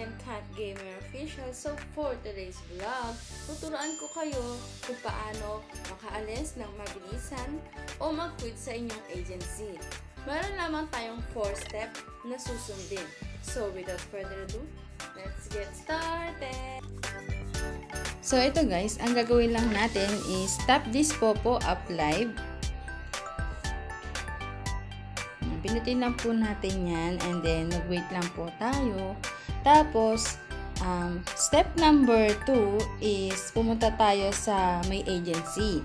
again, Cat Gamer Official. So for today's vlog, tuturuan ko kayo kung paano makaalis ng mabilisan o mag-quit sa inyong agency. Meron lamang tayong 4-step na susundin. So without further ado, let's get started! So ito guys, ang gagawin lang natin is tap this Popo Up Live. Pinutin lang po natin yan and then mag-wait lang po tayo. Tapos, step number 2 is pumunta tayo sa may agency.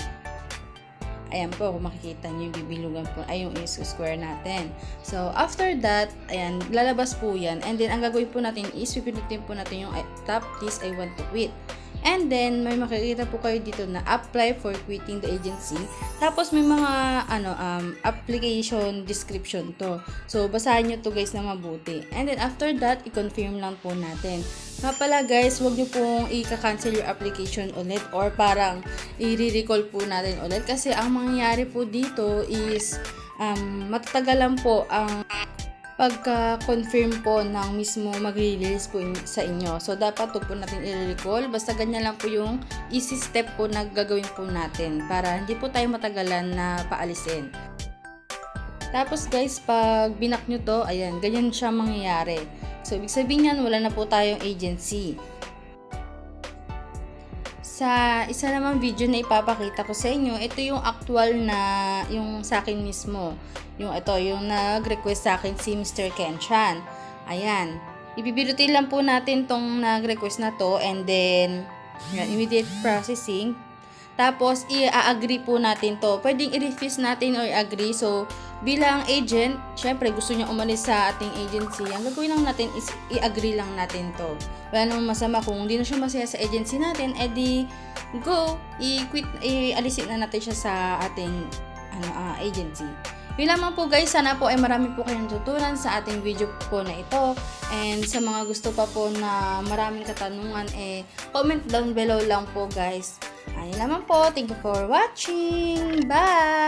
Ayan po, kung makikita nyo yung bibilugan po, ay yung square natin. So, after that, ayan, lalabas po yan. And then, ang gagawin po natin is, pipinutin po natin yung tap this I want to quit. And then, may makikita po kayo dito na apply for quitting the agency. Tapos, may mga application description to. So, basahin nyo to guys na mabuti. And then, after that, i-confirm lang po natin. Nga pala guys, huwag nyo pong i-cancel your application ulit or parang i-recall po natin ulit. Kasi, ang mangyayari po dito is matatagalan po ang pagka-confirm po ng mismo mag-release po sa inyo. So, dapat ito po natin i-recall. Basta ganyan lang po yung easy step po na gagawin po natin para hindi po tayo matagalan na paalisin. Tapos guys, pag binak nyo to, ayan, ganyan siya mangyayari. So, ibig sabihin yan, wala na po tayong agency. Sa isa namang video na ipapakita ko sa inyo, ito yung actual na, yung sa akin mismo. Yung ito, yung nag-request sa akin si Mr. Kenchan. Ayan. Ibibirutin lang po natin tong nag-request na to and then, yan, immediate processing. Tapos, i-agree po natin to. Pwedeng i-refuse natin or i-agree. So, bilang agent, syempre gusto niya umalis sa ating agency. Ang gagawin lang natin is i-agree lang natin to. Wala namang masama kung hindi na siya masaya sa agency natin, edi go, i-quit, i-alisin na natin siya sa ating agency. Yun lamang po guys, sana po ay marami po kayong tutunan sa ating video po na ito. And sa mga gusto pa po na maraming katanungan, comment down below lang po guys. Ayun lamang po, thank you for watching, bye!